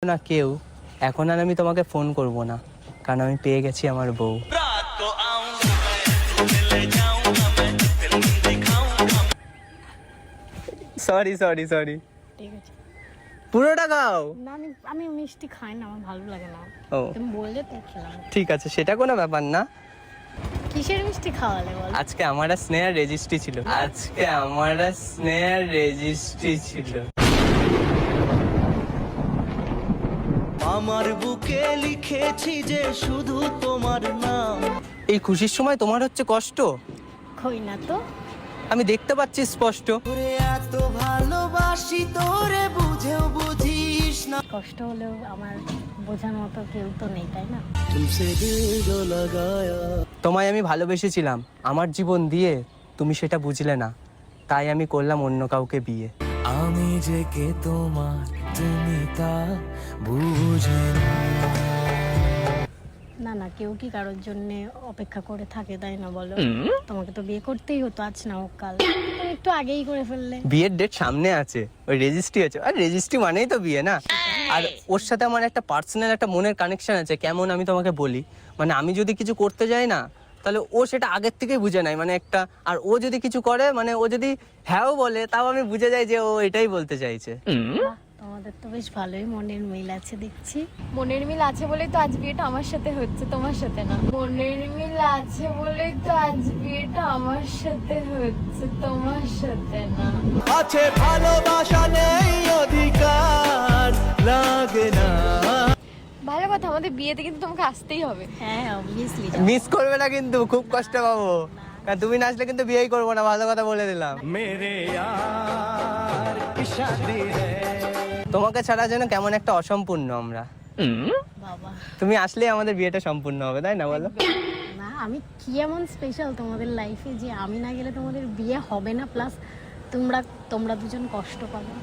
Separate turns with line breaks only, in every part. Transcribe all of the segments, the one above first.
না কেউ, এখন আর আমি তোমাকে ফোন করব না, কারণ আমি পেয়ে গেছি আমার বউ। সরি সরি সরি,
ঠিক আছে।
পুরোটা খাও
না আমি মিষ্টি খাই না, আমার ভালো লাগে না।
ও
তুমি বললে তো খেলাম।
ঠিক আছে, সেটা কোনো ব্যাপার না।
কিসের মিষ্টি খাওয়ালে বল?
আজকে আমার আর স্নেহার রেজিস্ট্রি ছিল।
আমার বুকে লিখেছি যে শুধু তোমার নাম।
এই খুশির সময় তোমার হচ্ছে কষ্ট,
কই না তো।
আমি দেখতে পাচ্ছি স্পষ্ট।
তোরে এত ভালোবাসি তোরে বুঝেও বুঝিস না।
কষ্ট হলেও আমার বোঝার মতো কেউ তো নেই, তাই না?
তুমসে দিল जो लगाया।
তোমায় আমি ভালোবেসেছিলাম আমার জীবন দিয়ে, তুমি সেটা বুঝলে না, তাই আমি করলাম অন্য কাউকে বিয়ে।
আমি যে কে তোমার তুমি তা বুঝে
না না, কেউ কি কারোর জন্য অপেক্ষা করে থাকে, তাই না বলো? তোমাকে তো বিয়ে করতেই হতো, আজ না হোক কাল। তুমি একটু আগেই করে ফেললে।
বিয়ের ডেট সামনে আছে, ওই রেজিস্ট্রি আছে, আর রেজিস্ট্রি মানেই তো বিয়ে না। আর ওর সাথে আমার একটা পার্সোনাল একটা মনের কানেকশন আছে। কেমন আমি তোমাকে বলি, মানে আমি যদি কিছু করতে যাই না, তাহলে ও সেটা আগের থেকেই বুঝে নেয়, মানে একটা। আর ও যদি কিছু করে, মানে ও যদি হ্যাঁও বলে, তাও আমি বুঝে যাই যে ও এটাই বলতে চাইছে।
বাহ, তোমাদের তো বেশ ভালোই মনের মিল আছে দেখছি।
মনের মিল আছে বলেই তো আজ বিয়েটা আমার সাথে হচ্ছে, তোমার সাথে না। মনের মিল আছে বলেই তো আজ বিয়েটা আমার সাথে হচ্ছে, তোমার সাথে না।
আছে ভালোবাসা নেই অধিকার লাগে না।
ভালো কথা, আমাদের বিয়েতে কিন্তু তোমাকে আসতেই হবে।
হ্যাঁ অবভিয়াসলি।
মিস করবে না কিন্তু, খুব কষ্ট পাবো, কারণ তুমি না আসলে কিন্তু বিয়েই করবো না, ভালো কথা বলে দিলাম।
মেরে यार की शादी है।
তোমাকে ছাড়া যেন কেমন একটা অসম্পূর্ণ আমরা।
বাবা,
তুমি আসলেই আমাদের বিয়েটা সম্পূর্ণ হবে, তাই না বলো?
না আমি কি এমন স্পেশাল তোমাদের লাইফে যে আমি না গেলে তোমাদের বিয়ে হবে না, প্লাস তোমরা দুজন কষ্ট পাবে?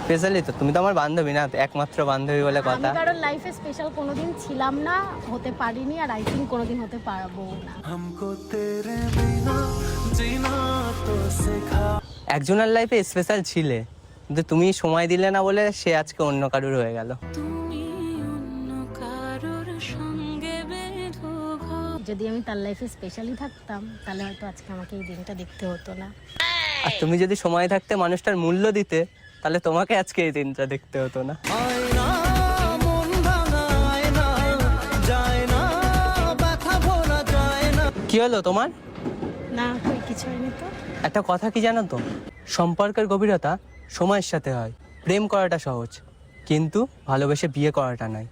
স্পেশালি তো তুমি তো আমার বান্ধবী না, একমাত্র বান্ধবী বলে
আমি
কথা।
কারোর লাইফে স্পেশাল কোনোদিন ছিলাম না, হতে পারিনি, আর আই থিঙ্ক কোনোদিন হতে পারবো না।
हमको तेरे बिना जीना तो सिखा।
একজনের লাইফে স্পেশাল ছিলে, কিন্তু তুমি সময় দিলে না বলে সে আজকে অন্য কারুর হয়ে গেল।
যদি আমি তার লাইফে স্পেশালি থাকতাম, তাহলে হয়তো আজকে আমাকে এই দিনটা দেখতে হতো না।
আর তুমি যদি সময় থাকতে মানুষটার মূল্য দিতে, তাহলে তোমাকে আজকে এই দিনটা দেখতে হতো না।
আয়না মন ভাঙা আয়না যায় না, ব্যথা ভোলা যায় না।
কি হলো তোমার?
না কই কিছু হয়নি তো।
একটা কথা কি জানো তো, সম্পর্কের গভীরতা সময়ের সাথে হয়। প্রেম করাটা সহজ, কিন্তু ভালোবেসে বিয়ে করাটা নয়।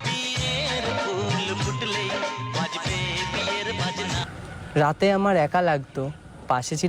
রাতে আমার একা লাগতো, পাশে ছিল